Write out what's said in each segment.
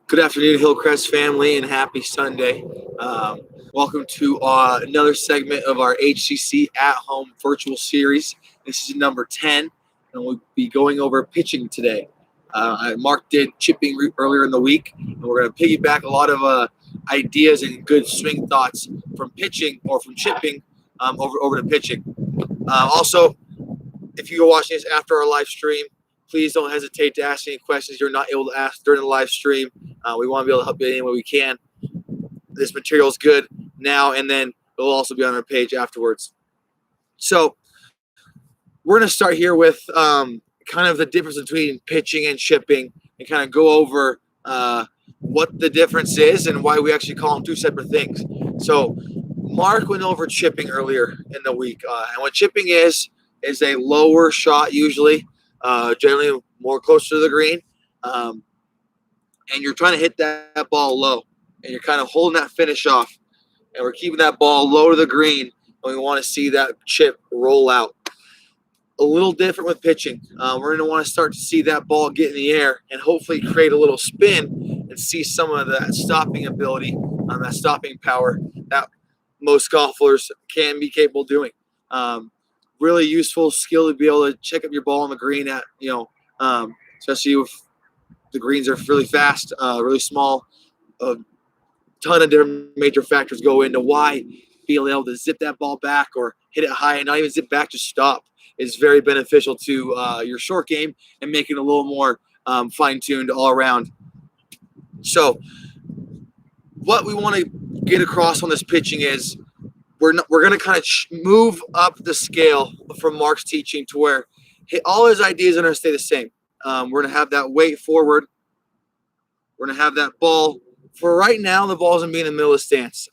Good afternoon, Hillcrest family, and happy Sunday. Welcome to another segment of our HCC at-home virtual series. This is number 10, and we'll be going over pitching today. Mark did chipping earlier in the week, and we're going to piggyback a lot of ideas and good swing thoughts from pitching or from chipping over to pitching. Also, if you're watching this after our live stream, please don't hesitate to ask any questions you're not able to ask during the live stream. We want to be able to help you any way we can. This material is good now, and then it'll also be on our page afterwards. So we're going to start here with kind of the difference between pitching and chipping and kind of go over what the difference is and why we actually call them two separate things. So Mark went over chipping earlier in the week. And what chipping is a lower shot usually. Generally more closer to the green, and you're trying to hit that ball low, and you're kind of holding that finish off, and we're keeping that ball low to the green, and we want to see that chip roll out. A little different with pitching. We're going to want to start to see that ball get in the air and hopefully create a little spin and see some of that stopping ability, that stopping power that most golfers can be capable of doing. Really useful skill to be able to check up your ball on the green at, especially if the greens are really fast, really small. A ton of different major factors go into why being able to zip that ball back or hit it high and not even zip back, just stop is very beneficial to your short game and making it a little more fine-tuned all around. So what we want to get across on this pitching is we're going to kind of move up the scale from Mark's teaching to where all his ideas are going to stay the same. We're going to have that weight forward. We're going to have that ball. For right now, the ball's going to be in the middle of the stance.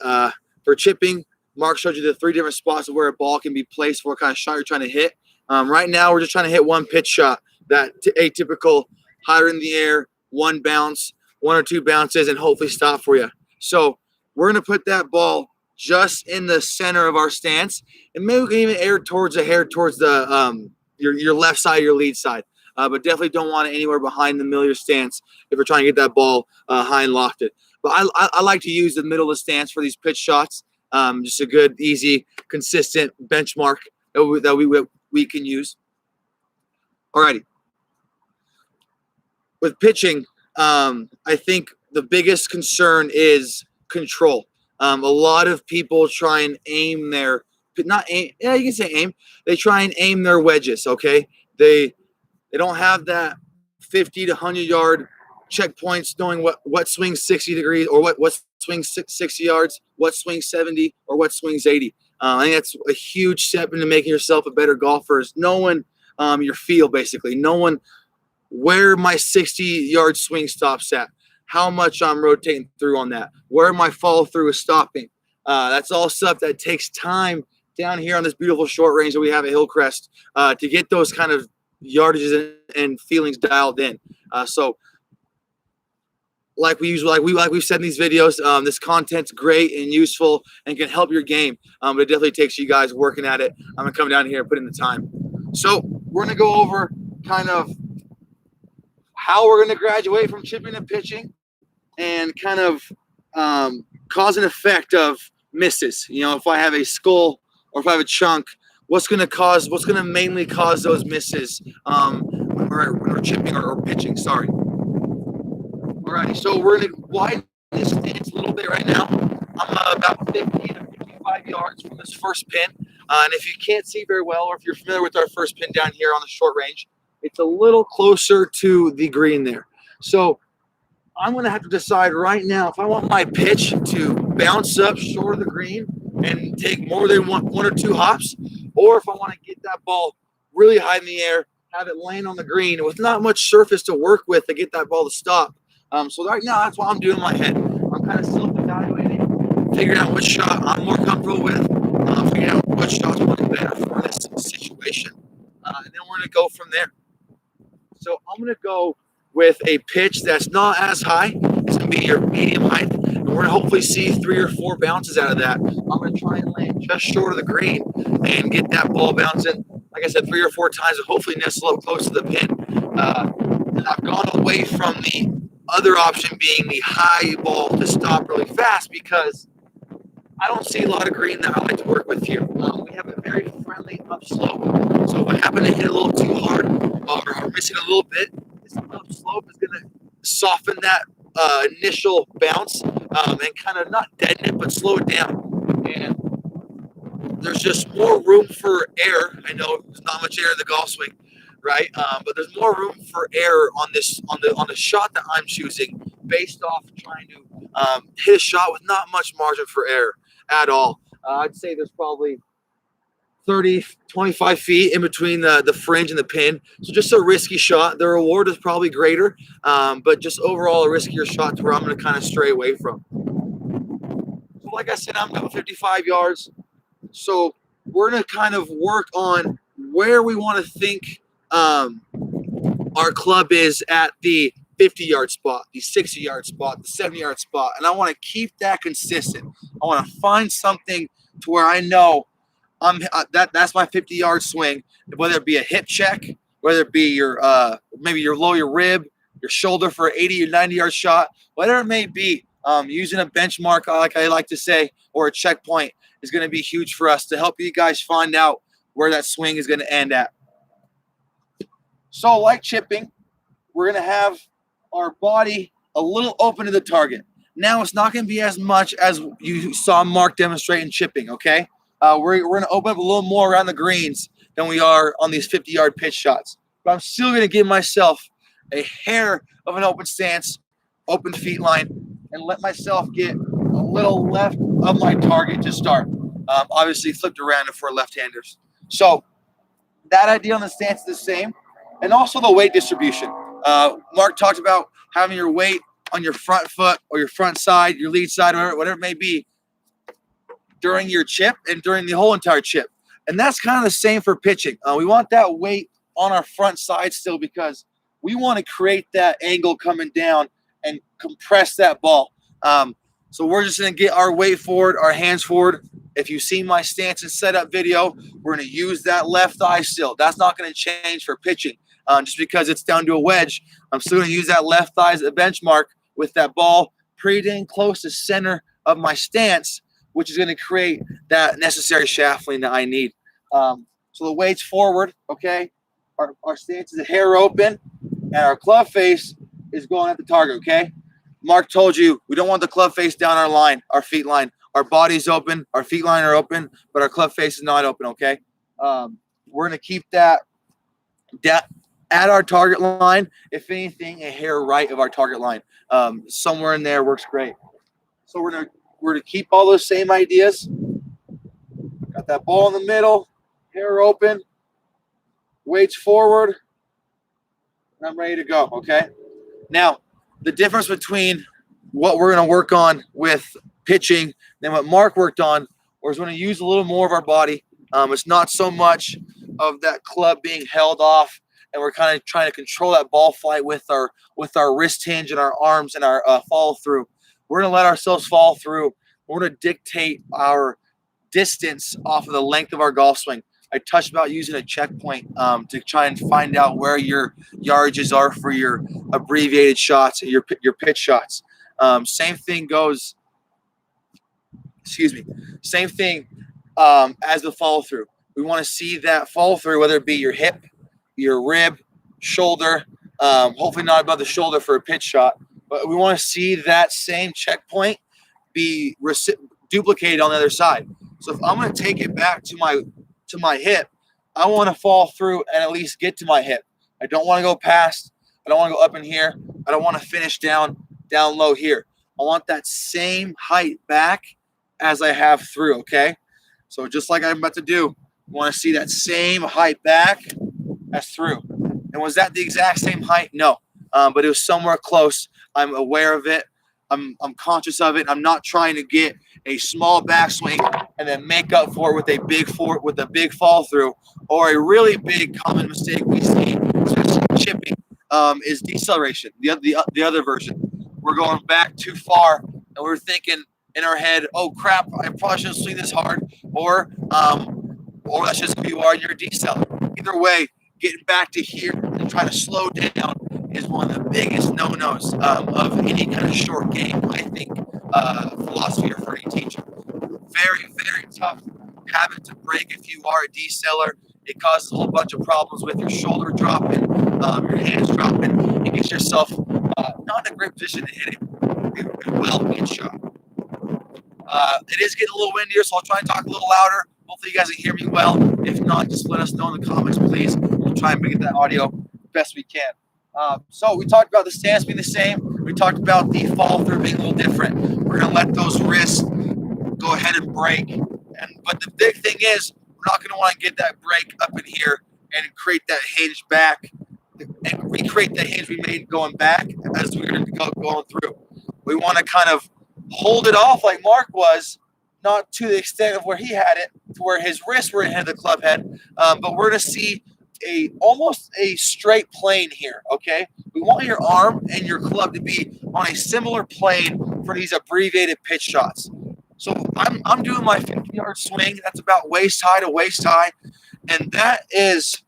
For chipping, Mark showed you the three different spots of where a ball can be placed for what kind of shot you're trying to hit. Right now, we're just trying to hit one pitch shot, that atypical higher in the air, one bounce, one or two bounces, and hopefully stop for you. So we're going to put that ball just in the center of our stance, and maybe we can even air towards the your left side, your lead side, but definitely don't want it anywhere behind the middle of your stance if we're trying to get that ball high and lofted. But I like to use the middle of the stance for these pitch shots. Just a good, easy, consistent benchmark that we can use. Alrighty. With pitching, I think the biggest concern is control. A lot of people try and aim their, not aim, yeah, you can say aim. They try and aim their wedges, okay? They don't have that 50 to 100-yard checkpoints knowing what swings 60 degrees or what swings 60 yards, what swings 70, or what swings 80. I think that's a huge step into making yourself a better golfer is knowing your feel, basically. Knowing where my 60-yard swing stops at. How much I'm rotating through on that, where my follow through is stopping. That's all stuff that takes time down here on this beautiful short range that we have at Hillcrest to get those kind of yardages and feelings dialed in. So like we've said in these videos, this content's great and useful and can help your game. But it definitely takes you guys working at it. I'm going to come down here and put in the time. So we're going to go over kind of how we're going to graduate from chipping to pitching and kind of cause an effect of misses. If I have a skull or if I have a chunk, what's going to mainly cause those misses when we're chipping or pitching, sorry. Alrighty, so we're going to widen this stance a little bit right now. I'm about 50 to 55 yards from this first pin. And if you can't see very well, or if you're familiar with our first pin down here on the short range, it's a little closer to the green there. So I'm going to have to decide right now if I want my pitch to bounce up short of the green and take more than one or two hops, or if I want to get that ball really high in the air, have it land on the green with not much surface to work with to get that ball to stop. So right now, that's what I'm doing in my head. I'm kind of self-evaluating, figuring out which shot I'm more comfortable with, figuring out which shot's working better for this situation. And then we're going to go from there. So I'm going to go with a pitch that's not as high. It's going to be your medium height. And we're going to hopefully see 3 or 4 bounces out of that. I'm going to try and land just short of the green and get that ball bouncing, like I said, 3 or 4 times and hopefully nestle up close to the pin. And I've gone away from the Other option being the high ball to stop really fast, because I don't see a lot of green that I like to work with here. We have a very friendly upslope, so if I happen to hit a little too hard or missing a little bit, this upslope is going to soften that initial bounce and kind of not deaden it, but slow it down. And there's just more room for air. I know there's not much air in the golf swing, right? But there's more room for air on the shot that I'm choosing, based off trying to hit a shot with not much margin for error at all. I'd say there's probably 30, 25 feet in between the fringe and the pin. So just a risky shot. The reward is probably greater, but just overall a riskier shot to where I'm going to kind of stray away from. So like I said, I'm about 55 yards. So we're going to kind of work on where we want to think our club is at the 50-yard spot, the 60-yard spot, the 70-yard spot. And I want to keep that consistent. I want to find something to where I know that's my 50-yard swing, whether it be a hip check, whether it be your maybe your lower rib, your shoulder for an 80 or 90-yard shot, whatever it may be. Using a benchmark, like I like to say, or a checkpoint is going to be huge for us to help you guys find out where that swing is going to end at. So like chipping, we're going to have our body a little open to the target. Now it's not going to be as much as you saw Mark demonstrate in chipping, okay? We're going to open up a little more around the greens than we are on these 50-yard pitch shots. But I'm still going to give myself a hair of an open stance, open feet line, and let myself get a little left of my target to start. Obviously flipped around for left-handers. So that idea on the stance is the same. And also the weight distribution. Mark talked about having your weight on your front foot or your front side, your lead side, whatever it may be, during your chip and during the whole entire chip. And that's kind of the same for pitching. We want that weight on our front side still, because we want to create that angle coming down and compress that ball. So we're just going to get our weight forward, our hands forward. If you see my stance and setup video, we're going to use that left thigh still. That's not going to change for pitching. Just because it's down to a wedge, I'm still going to use that left thigh as a benchmark with that ball pretty dang close to center of my stance, which is going to create that necessary shaft lean that I need. So the weight's forward, okay? Our stance is a hair open, and our club face is going at the target, okay? Mark told you we don't want the club face down our line, our feet line. Our body's open, our feet line are open, but our club face is not open, okay? We're going to keep that at our target line, if anything, a hair right of our target line. Somewhere in there works great. So we're gonna keep all those same ideas. Got that ball in the middle, hair open, weights forward, and I'm ready to go, okay? Now, the difference between what we're gonna work on with pitching than what Mark worked on, or is going to use a little more of our body. It's not so much of that club being held off, and we're kind of trying to control that ball flight with our wrist hinge and our arms and our follow through. We're going to let ourselves fall through. We're going to dictate our distance off of the length of our golf swing. I touched about using a checkpoint to try and find out where your yardages are for your abbreviated shots, your pitch shots. Same thing goes. Same thing as the follow through. We want to see that follow through, whether it be your hip, your rib, shoulder, hopefully not above the shoulder for a pitch shot, but we want to see that same checkpoint be duplicated on the other side. So if I'm going to take it back to my hip, I want to fall through and at least get to my hip. I don't want to go past. I don't want to go up in here. I don't want to finish down low here. I want that same height back as I have through, okay? So just like I'm about to do, I want to see that same height back as through. And was that the exact same height? No, but it was somewhere close. I'm aware of it. I'm conscious of it. I'm not trying to get a small backswing and then make up for it with a big fall through, or a really big common mistake we see, especially chipping, is deceleration. The other version, we're going back too far and we're thinking in our head, oh crap, I probably shouldn't swing this hard, or that's just who you are and you're a decel. Either way, getting back to here and trying to slow down is one of the biggest no-nos of any kind of short game, I think, philosophy or for any teacher. Very, very tough habit to break if you are a D-seller. It causes a whole bunch of problems with your shoulder dropping, your hands dropping. It gets yourself not in a great position to hit a well-hit shot. It is getting a little windier, so I'll try and talk a little louder. Hopefully you guys can hear me well. If not, just let us know in the comments, please. We'll try and get that audio best we can. So we talked about the stance being the same. We talked about the follow through being a little different. We're going to let those wrists go ahead and break. But the big thing is, we're not going to want to get that break up in here and create that hinge back and recreate the hinge we made going back as we're going through. We want to kind of hold it off like Mark was, not to the extent of where he had it, to where his wrists were ahead of the club head, but we're going to see almost a straight plane here, okay? We want your arm and your club to be on a similar plane for these abbreviated pitch shots. So I'm doing my 50-yard swing. That's about waist high to waist high, and that is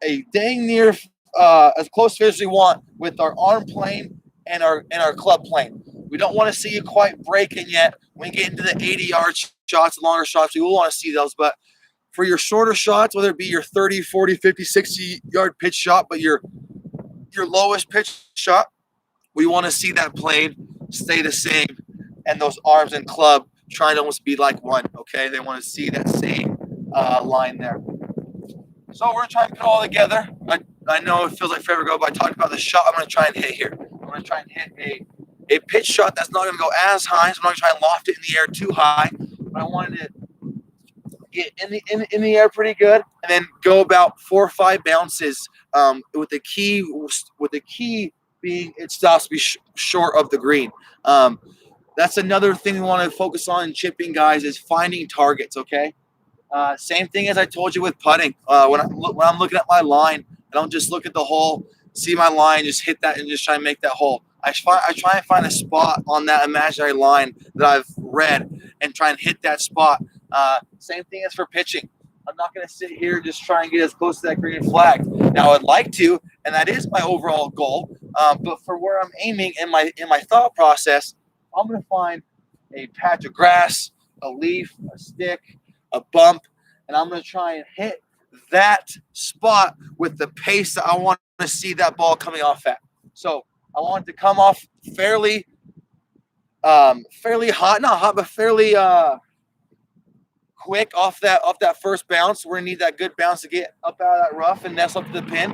a dang near as close to as we want with our arm plane and our club plane. We don't want to see you quite breaking yet. When we get into the 80-yard shots, longer shots, we will want to see those. But for your shorter shots, whether it be your 30, 40, 50, 60-yard pitch shot, but your lowest pitch shot, we want to see that plane stay the same and those arms and club trying to almost be like one, okay? They want to see that same line there. So we're going to try and put it all together. I know it feels like forever ago, but I talked about the shot I'm going to try and hit here. I'm going to try and hit a pitch shot that's not going to go as high, so I'm not going to try and loft it in the air too high, but I wanted to get in the air pretty good and then go about 4 or 5 bounces with the key being it stops to be short of the green. That's another thing we want to focus on in chipping, guys, is finding targets, okay? Same thing as I told you with putting. When I'm looking at my line, I don't just look at the hole, see my line, just hit that and just try and make that hole. I try and find a spot on that imaginary line that I've read and try and hit that spot. Same thing as for pitching. I'm not going to sit here and just try and get as close to that green flag. Now, I'd like to, and that is my overall goal. But for where I'm aiming in my thought process, I'm going to find a patch of grass, a leaf, a stick, a bump, and I'm going to try and hit that spot with the pace that I want to see that ball coming off at. So I want it to come off fairly hot, not hot, but fairly quick off that first bounce. We're going to need that good bounce to get up out of that rough and nestle up to the pin.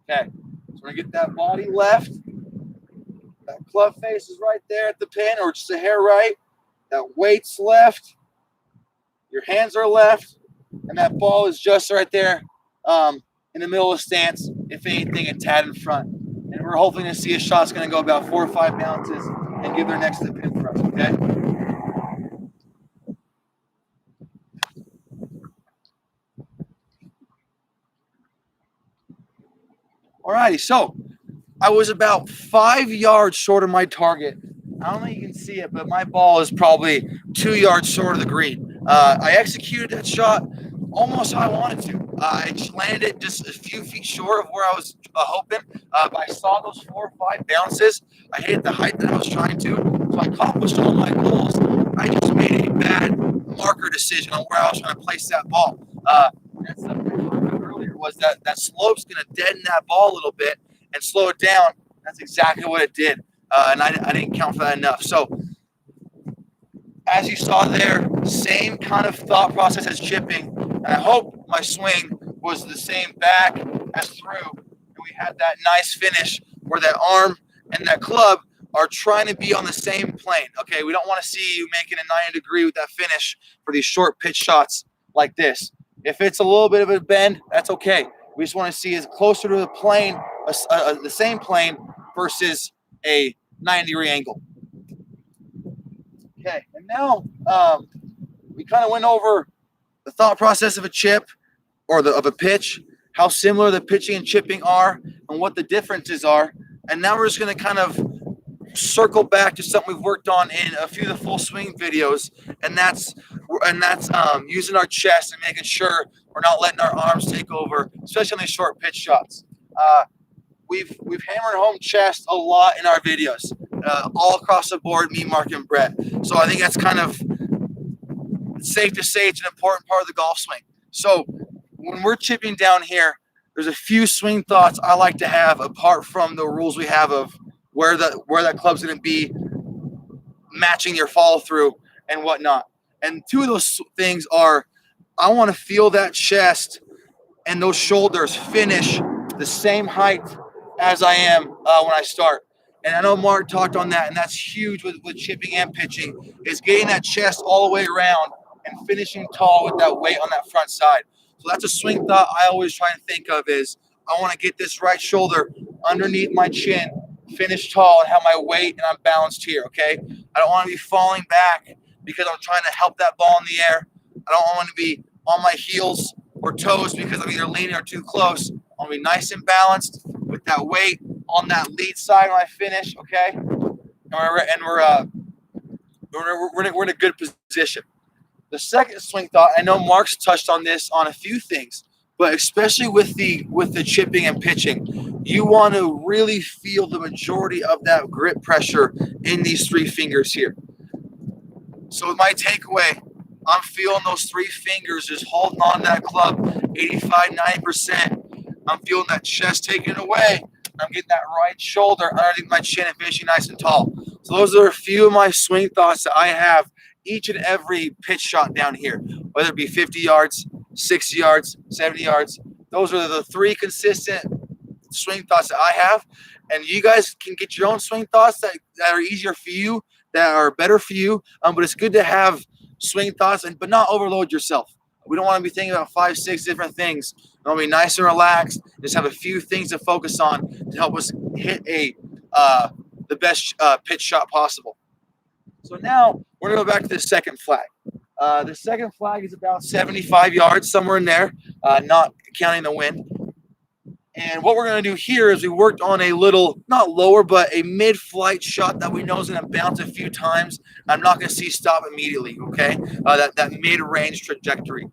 Okay, so we're going to get that body left. That club face is right there at the pin, or just a hair right. That weight's left. Your hands are left. And that ball is just right there in the middle of the stance, if anything, a tad in front. And we're hoping to see a shot that's going to go about 4 or 5 bounces and get there next to the pin for us, okay? All righty, so I was about 5 yards short of my target. I don't know if you can see it, but my ball is probably 2 yards short of the green. I executed that shot almost how I wanted to. I landed just a few feet short of where I was hoping. But I saw those 4 or 5 bounces. I hit the height that I was trying to. So I accomplished all my goals. I just made a bad marker decision on where I was trying to place that ball. That's something earlier was that slope's going to deaden that ball a little bit and slow it down. That's exactly what it did. And I didn't count for that enough. So as you saw there, same kind of thought process as chipping. And I hope my swing was the same back as through. And we had that nice finish where that arm and that club are trying to be on the same plane. Okay, we don't want to see you making a 90-degree with that finish for these short pitch shots like this. If it's a little bit of a bend, that's okay. We just want to see it closer to the plane, the same plane versus a 90-degree angle. Okay, and now we kind of went over the thought process of a chip or of a pitch, how similar the pitching and chipping are, and what the differences are. And now we're just going to kind of circle back to something we've worked on in a few of the full swing videos, and that's using our chest and making sure We're not letting our arms take over, especially on these short pitch shots. We've hammered home chest a lot in our videos, all across the board, me, Mark, and Brett. So I think that's kind of safe to say it's an important part of the golf swing. So when we're chipping down here, there's a few swing thoughts I like to have apart from the rules we have of where that club's going to be, matching your follow through and whatnot. And two of those things are, I want to feel that chest and those shoulders finish the same height as I am when I start. And I know Mark talked on that, and that's huge with chipping and pitching, is getting that chest all the way around and finishing tall with that weight on that front side. So that's a swing thought I always try and think of is I want to get this right shoulder underneath my chin, finish tall, and have my weight, and I'm balanced here, okay? I don't want to be falling back because I'm trying to help that ball in the air. I don't want to be on my heels or toes because I'm either leaning or too close. I want to be nice and balanced with that weight on that lead side when I finish, okay? And we're in a good position. The second swing thought, I know Mark's touched on this on a few things, but especially with the chipping and pitching, you want to really feel the majority of that grip pressure in these three fingers here. So with my takeaway, I'm feeling those three fingers just holding on to that club 85, 90%. I'm feeling that chest taken away. I'm getting that right shoulder underneath my chin and finishing nice and tall. So those are a few of my swing thoughts that I have each and every pitch shot down here, whether it be 50 yards, 60 yards, 70 yards. Those are the three consistent swing thoughts that I have. And you guys can get your own swing thoughts that are easier for you, that are better for you. But it's good to have swing thoughts, but not overload yourself. We don't want to be thinking about 5, 6 different things. We want to be nice and relaxed. Just have a few things to focus on to help us hit the best pitch shot possible. So now we're going to go back to the second flag. The second flag is about 75 yards, somewhere in there, not counting the wind. And what we're going to do here is we worked on a little, not lower, but a mid-flight shot that we know is going to bounce a few times. I'm not going to see stop immediately, okay? That mid-range trajectory.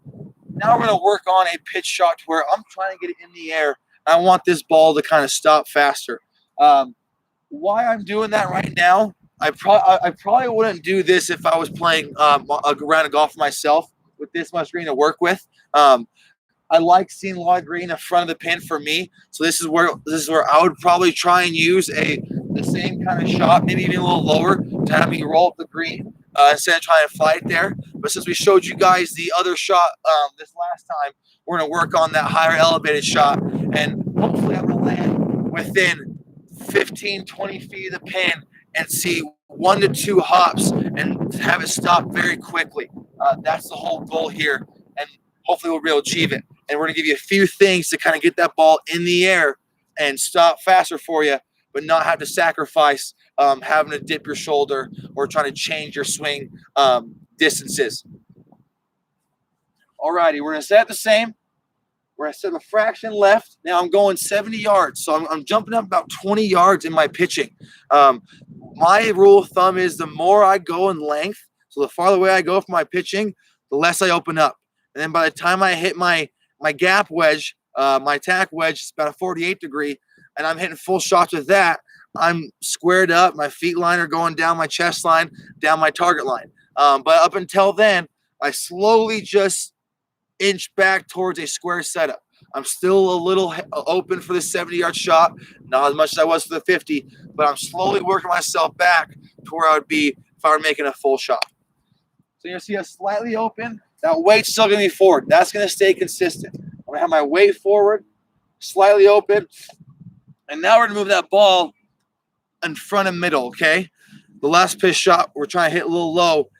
Now we're going to work on a pitch shot to where I'm trying to get it in the air. I want this ball to kind of stop faster. Why I'm doing that right now, I probably wouldn't do this if I was playing a round of golf myself with this much green to work with. I like seeing a lot of green in front of the pin for me. So this is where I would probably try and use the same kind of shot, maybe even a little lower, to have me roll up the green instead of trying to fly it there. But since we showed you guys the other shot this last time, we're going to work on that higher elevated shot, and hopefully I'm going to land within 15, 20 feet of the pin and see 1 to 2 hops and have it stop very quickly. That's the whole goal here, and hopefully we'll be able to achieve it. And we're going to give you a few things to kind of get that ball in the air and stop faster for you, but not have to sacrifice having to dip your shoulder or trying to change your swing distances. All righty, we're going to set it the same. We're going to set a fraction left. Now I'm going 70 yards, so I'm jumping up about 20 yards in my pitching. My rule of thumb is the more I go in length, so the farther away I go from my pitching, the less I open up. And then by the time I hit my gap wedge, my attack wedge is about a 48 degree, and I'm hitting full shots with that, I'm squared up. My feet line are going down my chest line, down my target line. But up until then, I slowly just inch back towards a square setup. I'm still a little open for the 70-yard shot, not as much as I was for the 50, but I'm slowly working myself back to where I would be if I were making a full shot. So you'll see us slightly open. That weight's still going to be forward. That's going to stay consistent. I'm going to have my weight forward, slightly open, and now we're going to move that ball in front of middle, okay? The last pitch shot, we're trying to hit a little low.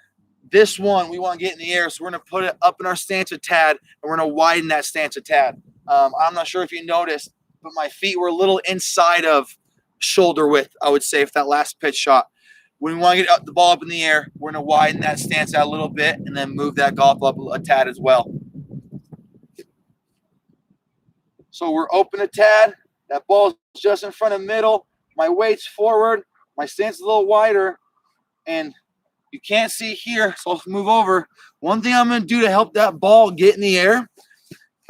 This one, we want to get in the air, so we're going to put it up in our stance a tad, and we're going to widen that stance a tad. I'm not sure if you noticed, but my feet were a little inside of shoulder width, I would say, for that last pitch shot. When we want to get the ball up in the air, we're going to widen that stance out a little bit and then move that golf up a tad as well. So we're open a tad. That ball is just in front of middle. My weight's forward. My stance is a little wider. And you can't see here, so I'll move over. One thing I'm going to do to help that ball get in the air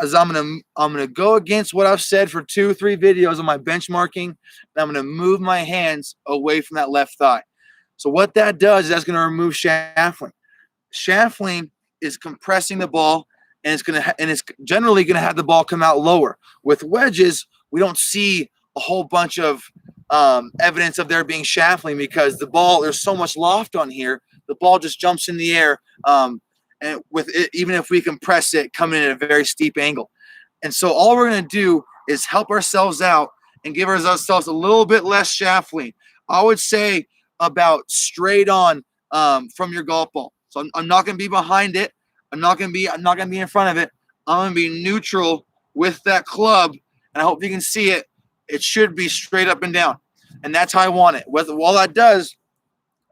is I'm gonna go against what I've said for 2-3 videos on my benchmarking, and I'm gonna move my hands away from that left thigh. So what that does is that's gonna remove shaftling. Shaftling is compressing the ball, and it's generally gonna have the ball come out lower. With wedges, we don't see a whole bunch of evidence of there being shaftling because the ball, there's so much loft on here, the ball just jumps in the air. And with it, even if we compress it, coming in at a very steep angle. And so all we're going to do is help ourselves out and give ourselves a little bit less shaftling. I would say about straight on from your golf ball. So I'm not going to be behind it. I'm not going to be in front of it. I'm going to be neutral with that club, and I hope you can see it. It should be straight up and down, and that's how I want it. All that does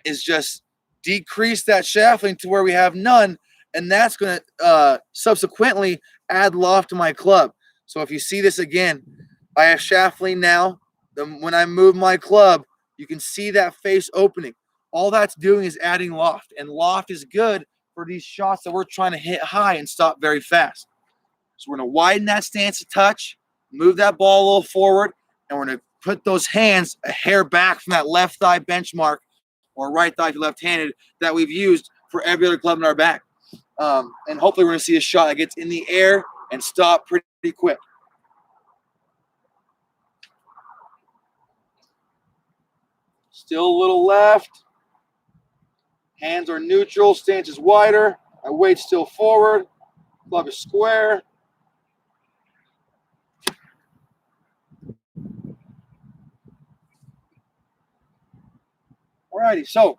is just decrease that shaftling to where we have none, and that's going to subsequently add loft to my club. So if you see this again, I have shaftling now. When I move my club, you can see that face opening. All that's doing is adding loft, and loft is good for these shots that we're trying to hit high and stop very fast. So we're going to widen that stance a touch, move that ball a little forward, and we're going to put those hands a hair back from that left thigh benchmark or right thigh if you're left-handed that we've used for every other club in our bag. And hopefully we're going to see a shot that gets in the air and stop pretty quick. Still a little left. Hands are neutral. Stance is wider. My weight's still forward. Club is square. Alrighty, so I'm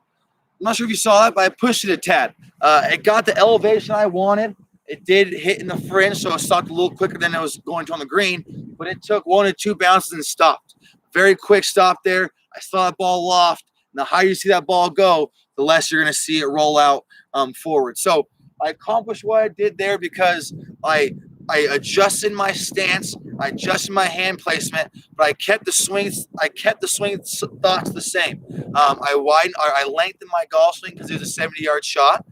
not sure if you saw that, but I pushed it a tad. It got the elevation I wanted. It did hit in the fringe, so it stopped a little quicker than it was going to on the green, but it took 1 or 2 bounces and stopped. Very quick stop there. I saw that ball loft. And the higher you see that ball go, the less you're going to see it roll out forward. So I accomplished what I did there because I adjusted my stance, I adjusted my hand placement, but I kept the swing thoughts the same. I lengthened my golf swing because it was a 70-yard shot.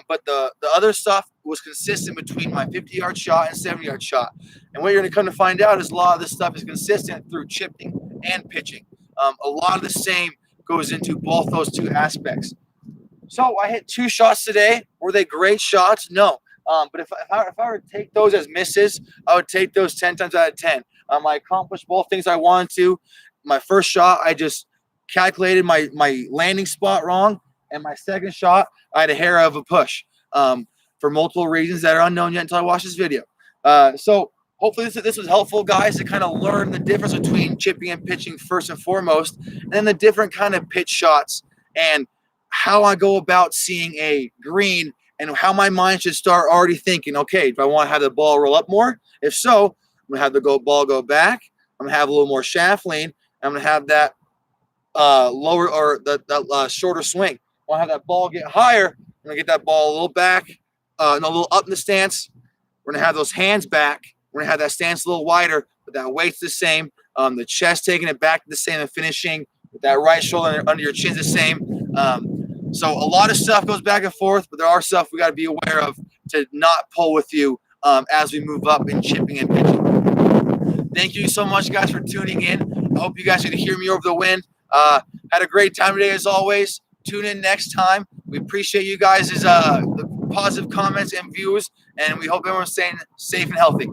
But the other stuff was consistent between my 50-yard shot and 70-yard shot. And what you're going to come to find out is a lot of this stuff is consistent through chipping and pitching. A lot of the same goes into both those two aspects. So I hit 2 shots today. Were they great shots? No. But if I were to take those as misses, I would take those 10 times out of 10. I accomplished both things I wanted to. My first shot, I just calculated my landing spot wrong. And my second shot, I had a hair of a push for multiple reasons that are unknown yet until I watch this video. So hopefully this was helpful, guys, to kind of learn the difference between chipping and pitching first and foremost, and then the different kind of pitch shots and how I go about seeing a green and how my mind should start already thinking, okay, do I want to have the ball roll up more? If so, I'm going to have the ball go back. I'm going to have a little more shaft lean. I'm going to have that lower or that shorter swing. I want to have that ball get higher. I'm going to get that ball a little back, a little up in the stance. We're going to have those hands back. We're going to have that stance a little wider, but that weight's the same. The chest taking it back to the same and finishing with that right shoulder under your chin's the same. So a lot of stuff goes back and forth, but there are stuff we got to be aware of to not pull with you as we move up in chipping and pitching. Thank you so much, guys, for tuning in. I hope you guys get to hear me over the wind. Had a great time today, as always. Tune in next time. We appreciate you guys' the positive comments and views, and we hope everyone's staying safe and healthy.